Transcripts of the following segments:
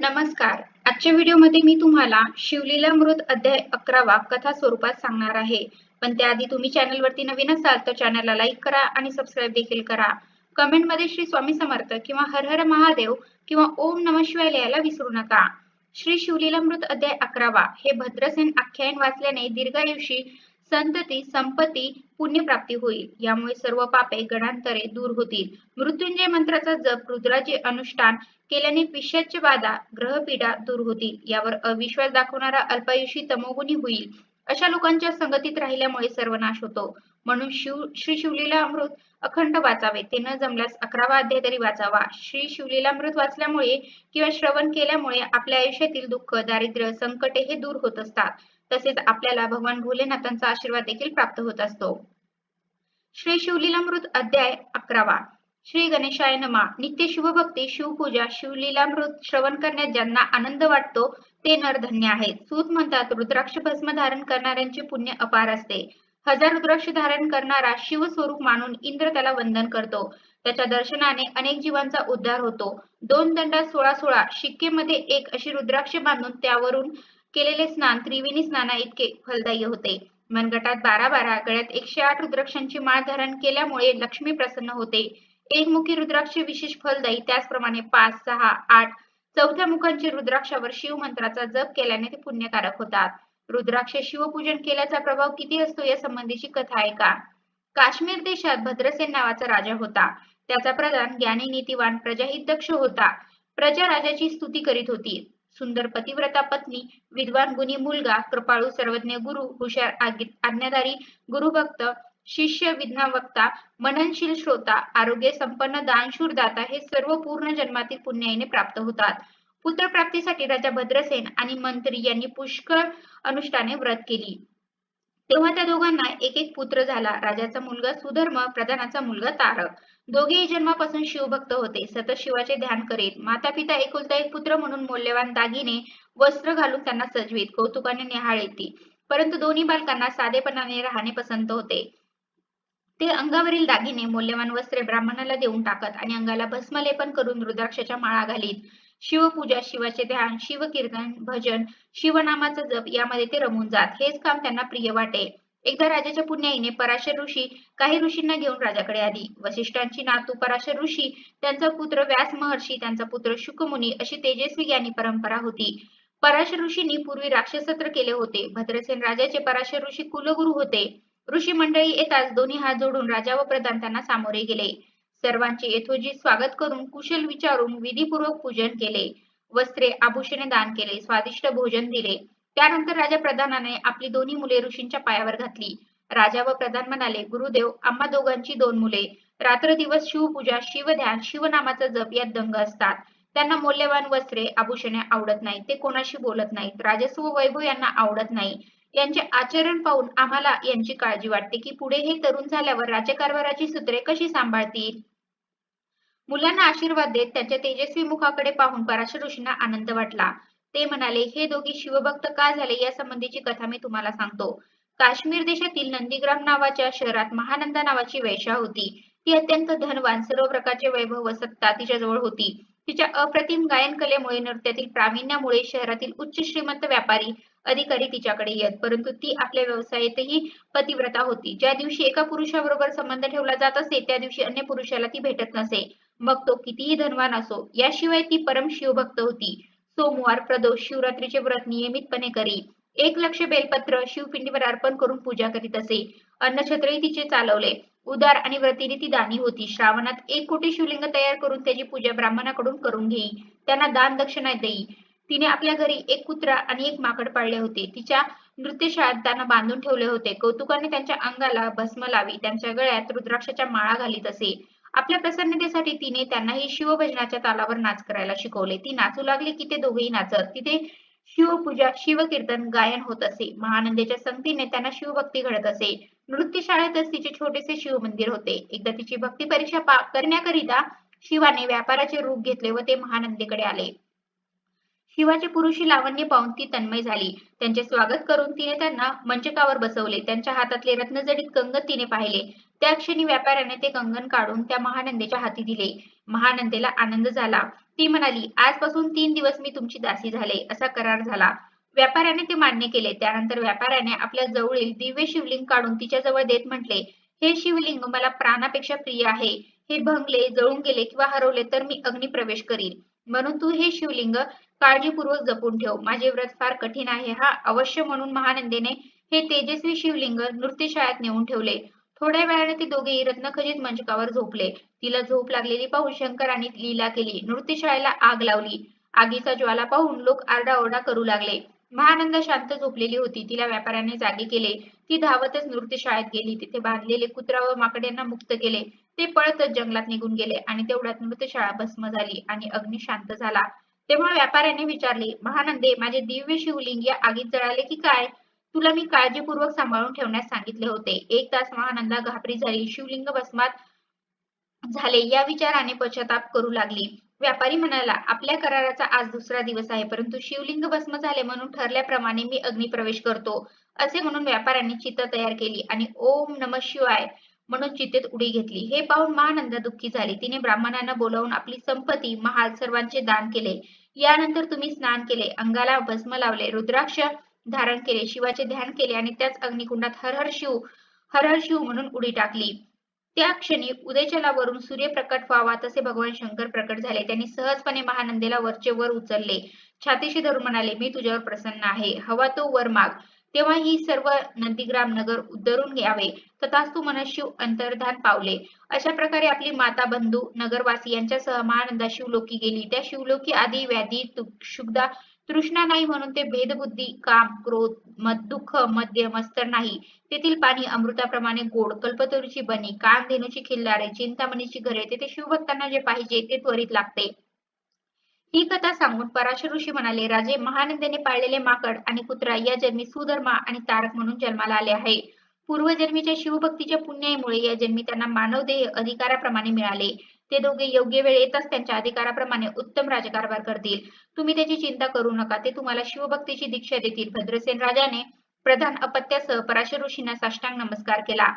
नमस्कार. आजच्या व्हिडिओमध्ये मी तुम्हाला शिवलीलामृत अध्याय 11वा कथा स्वरूपात सांगणार आहे. पण त्याआधी तुम्ही चॅनलवरती नवीन असाल तर चॅनलला लाईक करा आणि सबस्क्राईब देखील करा. कमेंटमध्ये श्री स्वामी समर्थ किंवा हर हर महादेव किंवा ओम नमः शिवाय लिहायला विसरू नका. श्री शिवलीलामृत अध्याय 11वा हे भद्रसेन आख्यान वाचल्याने दीर्घायुषी संतती संपत्ती पुण्यप्राप्ती होईल. यामुळे सर्व पापे गणांतरे दूर होतील. मृत्युंजय मंत्राचा जप रुद्राचे अनुष्ठान केल्याने पिशाच्य बाधा ग्रहपीडा दूर होतील. यावर अविश्वास दाखवणारा अल्पायुषी तमोगुणी होईल. अशा लोकांच्या संगतीत राहिल्यामुळे सर्वनाश होतो. म्हणून श्री शिवलीलामृत अखंड वाचावे. ते न जमल्यास 11वा अध्याय तरी वाचावा. श्री शिवलीलामृत वाचल्यामुळे किंवा श्रवण केल्यामुळे आपल्या आयुष्यातील दुःख दारिद्र्य संकटे हे दूर होत असतात. तसेच आपल्याला भगवान भोलेनाथांचा आशीर्वाद देखील प्राप्त होत असतो. श्री शिवलीलामृत अध्याय 11वा. श्री गणेशाय नमः. नित्य शिवभक्ती शिवपूजा शिवलीलामृत श्रवण करण्यात ज्यांना आनंद वाटतो ते नर धन्य आहेत. सूत म्हणतात, रुद्राक्ष भस्म धारण करणाऱ्यांचे पुण्य अपार असते. 1000 रुद्राक्ष धारण करणारा शिवस्वरूप मानून इंद्र त्याला वंदन करतो. त्याच्या दर्शनाने अनेक जीवांचा उद्धार होतो. 2 दंडात 16 शिक्केमध्ये 1 अशी रुद्राक्ष बांधून त्यावरून केलेले स्नान त्रिवेणी स्नाना इतके फलदायी होते. मनगटात 12 गळ्यात 108 रुद्राक्षांची माळ धारण केल्यामुळे लक्ष्मी प्रसन्न होते. एकमुखी रुद्राक्ष विशेष फलदायी. त्याचप्रमाणे 5, 6, 8 चौथ्या मुखांची रुद्राक्षावर शिवमंत्राचा जप केल्याने ते पुण्यकारक होतात. रुद्राक्ष शिवपूजन केल्याचा प्रभाव किती असतो या संबंधीची कथा ऐका. काश्मीर देशात भद्रसेन नावाचा राजा होता. त्याचा प्रधान ज्ञानी नीतिवान प्रजाहितदक्ष होता. प्रजा राजाची स्तुती करीत होती. सुंदर पतिव्रता पत्नी, विद्वान गुणी मुलगा, कृपाळू सर्वज्ञ गुरु, हुशार आज्ञाधारी गुरुभक्त, शिष्य विद्यावक्ता, मननशील श्रोता, आरोग्य संपन्न दानशूर दाता हे सर्व पूर्ण जन्मातील पुण्याईने प्राप्त होतात. पुत्रप्राप्तीसाठी राजा भद्रसेन आणि मंत्री यांनी पुष्कळ अनुष्ठाने व्रत केली. तेव्हा त्या दोघांना एक एक पुत्र झाला. राजाचा मुलगा सुधर्म, प्रधानाचा मुलगा तारक. दोघेही जन्मापासून शिवभक्त होते. सतत शिवाचे ध्यान करीत. माता पिता एकुलता एक पुत्र म्हणून मौल्यवान दागिने वस्त्र घालून त्यांना सजवीत, कौतुकाने निहाळीत. परंतु दोन्ही बालकांना साधेपणाने राहणे पसंत होते. ते अंगावरील दागिने मौल्यवान वस्त्रे ब्राह्मणाला देऊन टाकत आणि अंगाला भस्मलेपन करून रुद्राक्षाच्या माळा घालीत. शिवपूजा शिवाचे ध्यान शिवकीर्तन भजन शिवनामाचा जप यामध्ये ते रमून जात. हेच काम त्यांना प्रिय वाटे. एकदा राजाच्या पुण्याईने पराशर ऋषी काही ऋषींना घेऊन राजाकडे आली. वसिष्ठांची नातू पराशर ऋषी, त्यांचा पुत्र व्यास महर्षी, त्यांचा पुत्र शुकमुनी अशी तेजस्वी ज्ञानी परंपरा होती. पराशर ऋषींनी पूर्वी राक्षसत्र केले होते. भद्रसेन राजाचे पराशर ऋषी कुलगुरू होते. ऋषी मंडळी येताच दोन्ही हात जोडून राजा व प्रधान त्यांना सामोरे गेले. सर्वांचे यथोचित स्वागत करून कुशल विचारून विधीपूर्वक पूजन केले. वस्त्रे आभूषणे दान केले. स्वादिष्ट भोजन दिले. त्यानंतर राजा प्रधानाने आपली दोन्ही मुले ऋषींच्या पायावर घातली. राजा व प्रधान म्हणाले, गुरुदेव, आम्हा दोघांची 2 मुले रात्रदिवस शिवपूजा शिवध्यान शिवनामाचा जप यात दंग असतात. त्यांना मौल्यवान वस्त्रे आभूषणे आवडत नाहीत. ते कोणाशी बोलत नाहीत. राजस्व व वैभव यांना आवडत नाही. यांचे आचरण पाहून आम्हाला यांची काळजी वाटते की पुढे हे तरुण झाल्यावर राज्यकारभाराची सूत्रे कशी सांभाळतील. मुलांना आशीर्वाद देत त्यांच्या तेजस्वी मुखाकडे पाहून पराशर ऋषींना आनंद वाटला. ते म्हणाले, हे दोघी शिवभक्त का झाले या संबंधीची कथा मी तुम्हाला सांगतो. काश्मीर देशातील नंदीग्राम नावाच्या शहरात महानंदा नावाची वेश्या होती. ती अत्यंत धनवान, सर्व प्रकारचे वैभव व सत्ता तिच्याजवळ होती. तिच्या अप्रतिम गायन कलेमुळे, नृत्यातील प्रावीण्यामुळे शहरातील उच्च श्रीमंत व्यापारी अधिकारी तिच्याकडे येत. परंतु ती आपल्या व्यवसायातही पतिव्रता होती. ज्या दिवशी एका पुरुषाबरोबर संबंध ठेवला जात असे त्या दिवशी अन्य पुरुषाला ती भेटत नसे, मग तो कितीही धनवान असो. याशिवाय ती परम शिवभक्त होती. सोमवार प्रदोष शिवरात्रीचे व्रत नियमितपणे करी. 1,00,000 बेलपत्र शिवपिंडीवर अर्पण करून पूजा करीत असे. अन्नछत्रही तिचे चालवले. उदार आणि व्रतिने ती दानी होती. श्रावणात 1 कोटी शिवलिंग तयार करून त्याची पूजा ब्राह्मणाकडून करून घेई. त्यांना दान दक्षिणा देई. तिने आपल्या घरी 1 कुत्रा आणि 1 माकड पाळले होते. तिच्या नृत्यशाळेत त्यांना बांधून ठेवले होते. कौतुकाने त्यांच्या अंगाला भस्म लावी. त्यांच्या गळ्यात रुद्राक्षाच्या माळा घालीत असे. आपल्या प्रसन्नतेसाठी तिने त्यांनाही शिवभजनाच्या तालावर नाच करायला शिकवले. ती नाचू लागली की ते दोघेही नाचत. तिथे शिवपूजा शिवकीर्तन गायन होत असे. महानंदेच्या संगतीने त्यांना शिवभक्ती घडत असे. नृत्यशाळेतच तिचे छोटेसे शिव मंदिर होते. एकदा तिची भक्ती परीक्षा करण्याकरिता शिवाने व्यापाराचे रूप घेतले व ते महानंदेकडे आले. शिवाचे पुरुषी लावण्य पाहून ती तन्मय झाली. त्यांचे स्वागत करून तिने त्यांना मंचकावर बसवले. त्यांच्या हातातले रत्नजडित कंगन तिने पाहिले. त्या क्षणी व्यापाऱ्याने ते कंगन काढून त्या महानंदेच्या हाती दिले. महानंदेला आनंद झाला. ती म्हणाली, आजपासून 3 दिवस मी तुमची दासी झाले. असा करार झाला. व्यापाऱ्याने ते मान्य केले. त्यानंतर व्यापाऱ्याने आपल्या जवळील दिव्य शिवलिंग काढून तिच्याजवळ देत म्हटले, हे शिवलिंग मला प्राणापेक्षा प्रिय आहे. हे भंगले, जळून गेले किंवा हरवले तर मी अग्नी प्रवेश करीन. म्हणून तू हे शिवलिंग काळजीपूर्वक जपून ठेव. माझे व्रत फार कठीण आहे हा अवश्य म्हणून महानंदेने हे तेजस्वी शिवलिंग नृत्यशाळेत नेऊन ठेवले. थोड्या वेळाने ते दोघेही रत्नखचित मंचकावर झोपले. तिला झोप लागलेली पाहून शंकराने लीला केली. नृत्यशाळेला आग लावली. आगीचा ज्वाला पाहून लोक आरडाओरडा करू लागले. महानंदा शांत झोपलेली होती. तिला व्यापाऱ्याने जागे केले. ती धावतच नृत्यशाळेत गेली. तिथे बांधलेले कुत्रा व माकडांना मुक्त केले. ते पळतच जंगलात निघून गेले आणि तेवढ्यात नृत्यशाळा भस्म झाली आणि अग्नी शांत झाला. तेव्हा व्यापाऱ्याने विचारले, महानंदे, माझे दिव्य शिवलिंग या आगीत जळाले की काय? तुला मी काळजीपूर्वक सांभाळून ठेवण्यास सांगितले होते. 1 तास महानंदा घाबरी झाली. शिवलिंग भस्मात झाले या विचाराने पश्चाताप करू लागली. व्यापारी म्हणाला, आपल्या कराराचा आज दुसरा दिवस आहे, परंतु शिवलिंग भस्म झाले म्हणून ठरल्याप्रमाणे मी अग्निप्रवेश करतो. असे म्हणून व्यापाऱ्यांनी चिता तयार केली आणि ओम नमः शिवाय म्हणून चितेत उडी घेतली. हे पाहून महानंदा दुःखी झाली. तिने ब्राह्मणांना बोलावून आपली संपत्ती, महाल सर्वांचे दान केले. यानंतर तुम्ही स्नान केले, अंगाला भस्म लावले, रुद्राक्ष धारण केले, शिवाचे ध्यान केले आणि त्याच अग्निकुंडात हर हर शिव म्हणून उडी टाकली. त्या क्षणी उदयचलावरून सूर्य प्रकट व्हावा तसे भगवान शंकर प्रकट झाले. त्यांनी सहजपणे महानंदेला वरचे वर उचलले. छातीशी धरून म्हणाले, मी तुझ्यावर प्रसन्न आहे. हवा तो वर माग. तेव्हा ही सर्व नंदीग्राम नगर उद्धरून घ्यावे. तथास्तु मनशिव अंतर्धान पावले. अशा प्रकारे आपली माता, बंधू, नगरवासी यांच्यासह महानंदा शिवलोकी गेली. त्या शिवलोकी आधी व्याधी, क्षुधा, तृष्णा नाही म्हणून ते भेदबुद्धी, काम, क्रोध, दुःख, मद्य, मत्सर नाही. तेथील पाणी अमृताप्रमाणे गोड, कल्पतरूची बनी, कामधेनूची खिल्लारे, चिंतामणीची घरे, तेथे शिवभक्तांना जे पाहिजे ते त्वरित लागते. ही कथा सांगून पराशर ऋषी म्हणाले, राजे, महानंदेने पाळलेले माकड आणि कुत्रा या जन्मी सुधर्मा आणि तारक म्हणून जन्माला आले आहे. पूर्वजन्मीच्या शिवभक्तीच्या पुण्याईमुळे या जन्मी त्यांना मानवदेह अधिकाराप्रमाणे मिळाले. ते दोघे योग्य वेळ येताच त्यांच्या अधिकाराप्रमाणे उत्तम राजकारभार करतील. तुम्ही त्याची चिंता करू नका. ते तुम्हाला शिवभक्तीची दीक्षा देतील. भद्रसेन राजाने प्रधान अपत्यासह पराशर ऋषींना साष्टांग नमस्कार केला.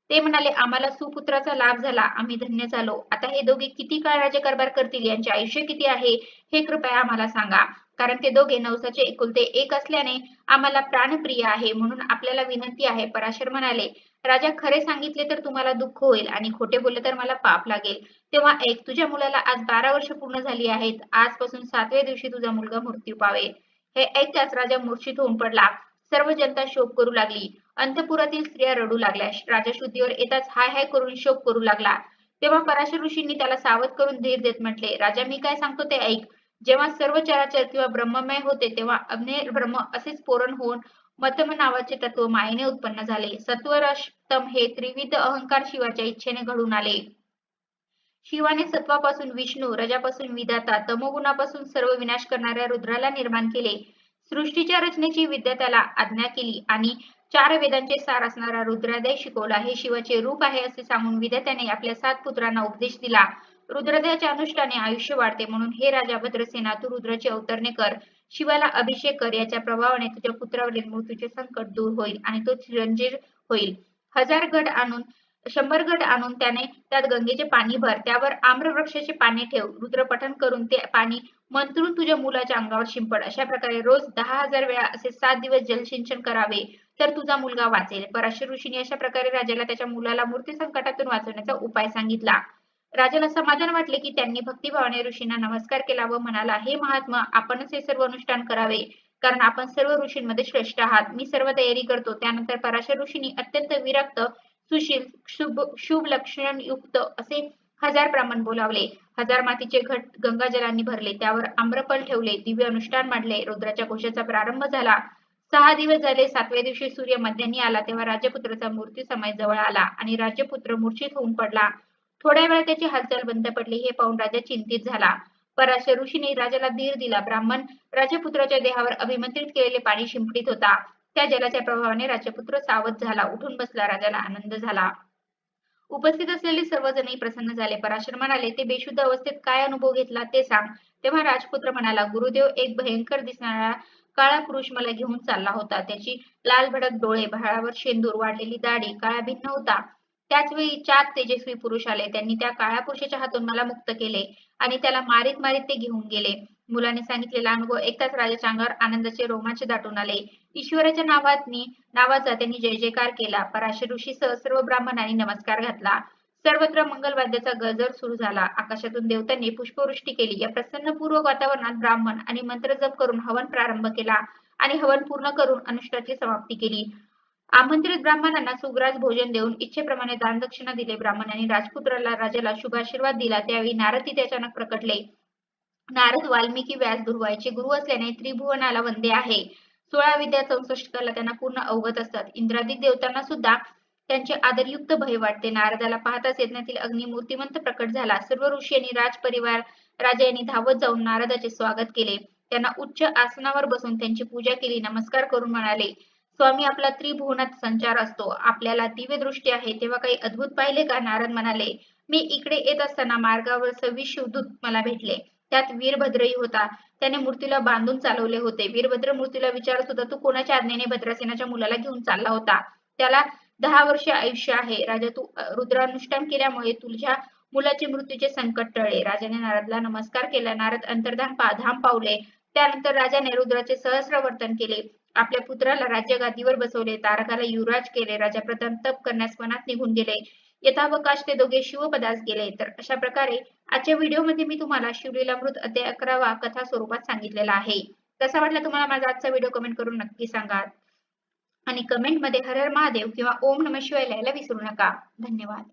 ते म्हणाले, आम्हाला सुपुत्राचा लाभ झाला. आम्ही धन्य झालो. आता हे दोघे किती काळ राज्यकारभार करतील? यांचे आयुष्य किती आहे हे कृपया आम्हाला सांगा. कारण ते दोघे नवसाचे एकुलते एक असल्याने आम्हाला प्राणप्रिय आहे. म्हणून आपल्याला विनंती आहे. पराशर म्हणाले, राजा, खरे सांगितले तर तुम्हाला दुःख होईल आणि खोटे बोलले तर मला पाप लागेल. तेव्हा ऐक, तुझ्या मुलाला आज 12 वर्ष पूर्ण झाली आहेत. आजपासून 7व्या दिवशी तुझा मुलगा मृत्यू पावेल. हे ऐकताच राजा मूर्छित होऊन पडला. सर्व जनता शोक करू लागली. अंतपुरातील स्त्रिया रडू लागल्या. राजा शुद्धीवर येताच हाय हाय करून शोक करू लागला. तेव्हा पराशर ऋषींनी त्याला सावध करून धीर देत म्हटले, राजा, मी काय सांगतो ते ऐक. जेव्हा सर्व चराचर किंवा ब्रह्ममय होते तेव्हा अग्नेय ब्रह्म असेच पोरण होऊन मतम नावाचे तत्व मायेने उत्पन्न झाले. सत्वरजतम हे त्रिविध अहंकार शिवाच्या इच्छेने घडून आले. शिवाने सत्वापासून विष्णू, रजापासून विधाता, तमोगुणापासून सर्व विनाश करणाऱ्या रुद्राला निर्माण केले. सृष्टीच्या रचनेची विद्या त्याला आज्ञा केली आणि 4 वेदांचे सार असणारा रुद्रादय शिकवला. हे शिवाचे रूप आहे असे सांगून विधात्याने आपल्या 7 पुत्रांना उपदेश दिला. रुद्रदयाच्या अनुष्ठाने आयुष्य वाढते. म्हणून हे राजा भद्रसेना, तू रुद्राची अवतरणे कर, शिवाला अभिषेक कर. याच्या प्रभावाने तुझ्या पुत्रावरील मृत्यूचे संकट दूर होईल आणि तो चिरंजीव होईल. 100 घट आणून त्याने त्यात गंगेचे पाणी भर. त्यावर आम्रवृक्षाचे पाने ठेव. रुद्र पठण करून ते पाणी मंत्रून तुझ्या मुलाच्या अंगावर शिंपड. अशा प्रकारे रोज 10,000 वेळा असे 7 दिवस जलसिंचन करावे, तर तुझा मुलगा वाचेल. पराशर ऋषींनी अशा प्रकारे राजाला त्याच्या मुलाला मृत्यू संकटातून वाचवण्याचा उपाय सांगितला. राजाला समाधान वाटले की त्यांनी भक्तिभावाने ऋषींना नमस्कार केला व म्हणाला, हे महात्मा, आपणच हे सर्व अनुष्ठान करावे, कारण आपण सर्व ऋषींमध्ये श्रेष्ठ आहात. मी सर्व तयारी करतो. त्यानंतर पराशर ऋषींनी अत्यंत विरक्त, सुशील, शुभ लक्षण युक्त असे 1000 ब्राह्मण बोलावले. 1000 मातीचे घट गंगाजलांनी भरले. त्यावर आम्रफल ठेवले. दिव्य अनुष्ठान मांडले. रुद्राच्या घोषाचा प्रारंभ झाला. 6 दिवस झाले. 7व्या दिवशी सूर्य मध्यान्ही आला. तेव्हा राजपुत्राचा मृत्यू समय जवळ आला आणि राजपुत्र मूर्छित होऊन पडला. थोड्या वेळा त्याची हालचाल बंद पडली. हे पाहून राजा चिंतित झाला. पराशर ऋषीने राजाला धीर दिला. ब्राह्मण राजपुत्राच्या देहावर अभिमंत्रित केलेले पाणी शिंपडीत होता. त्या जलाच्या प्रभावाने राजपुत्र सावध झाला. उठून बसला. राजाला आनंद झाला. उपस्थित असलेले सर्वजणही प्रसन्न झाले. पराशर म्हणाले, ते बेशुद्ध अवस्थेत काय अनुभव घेतला ते सांग. तेव्हा राजपुत्र म्हणाला, गुरुदेव, एक भयंकर दिसणारा काळा पुरुष मला घेऊन चालला होता. त्याची लाल भडक डोळे, भाळावर शेंदूर, वाढलेली दाढी, काळा भिन्न होता. त्याच वेळी 4 तेजस्वी पुरुष आले. त्यांनी त्या काळ्या पुरुषाच्या हातून मला मुक्त केले आणि त्याला मारीत मारीत ते घेऊन गेले. मुलाने सांगितलेला अनुभव ऐकताच राजाच्या अंगावर आनंदाचे रोमांच दाटून आले. ईश्वराच्या नावाचा त्यांनी जय जयकार केला. पराशर ऋषीसह सर्व ब्राह्मणांनी नमस्कार घातला. सर्वत्र मंगलवाद्याचा गजर सुरू झाला. आकाशातून देवतांनी पुष्पवृष्टी केली. या प्रसन्नपूर्वक वातावरणात ब्राह्मण आणि मंत्र जप करून हवन प्रारंभ केला आणि हवन पूर्ण करून अनुष्ठाची समाप्ती केली. आमंत्रित ब्राह्मणांना सुग्रास भोजन देऊन इच्छेप्रमाणे दानदक्षिणा दिले. ब्राह्मणांनी राजपुत्राला राजाला शुभाशीर्वाद दिला. त्यावेळी नारद तिथे अचानक प्रकटले. नारद वाल्मिकी व्यास दुर्वांचे गुरु असल्याने त्रिभुवनाला वंदे आहे. 16 विद्या 64 कला त्यांना पूर्ण अवगत असतात. इंद्रादी देवतांना सुद्धा त्यांचे आदरयुक्त भय वाटते. नारदाला पाहताच यज्ञातील अग्नी मूर्तिमंत प्रकट झाला. सर्व ऋषी आणि राजपरिवार राजा यांनी धावत जाऊन नारदाचे स्वागत केले. त्यांना उच्च आसनावर बसून त्यांची पूजा केली. नमस्कार करून म्हणाले, स्वामी, आपला त्रिभुवनात संचार असतो. आपल्याला दिव्य दृष्टी आहे. तेव्हा काही अद्भुत पाहिले का? नारद म्हणाले, मी इकडे येत असताना मार्गावर 26 शिवदूत मला भेटले. त्यात वीरभद्रही होता. त्याने मूर्तीला बांधून चालवले होते. वीरभद्र मूर्तीला विचारत होता, तू कोणाच्या आज्ञेने भद्रासेनाच्या मुलाला घेऊन चालला होता? त्याला 10 वर्षे आयुष्य आहे. राजा, तू रुद्रानुष्ठान केल्यामुळे तुझ्या मुलाचे मृत्यूचे संकट टळले. राजाने नारदला नमस्कार केला. नारद अंतर्धान पावले. त्यानंतर राजाने रुद्राचे सहस्रवर्तन केले. आपल्या पुत्राला राज्यगादीवर बसवले. तारकाला युवराज केले. राजा प्रथम तप करण्यास वनात निघून गेले. यथावकाश ते दोघे शिवपदास गेले. तर अशा प्रकारे आजच्या व्हिडिओमध्ये मी तुम्हाला शिवलीलामृत अध्याय 11 कथा स्वरूपात सांगितलेला आहे. कसा वाटला तुम्हाला माझा आजचा व्हिडिओ कमेंट करून नक्की सांगा आणि कमेंट मध्ये हर हर महादेव किंवा ओम नमः शिवाय लिहायला विसरू नका. धन्यवाद.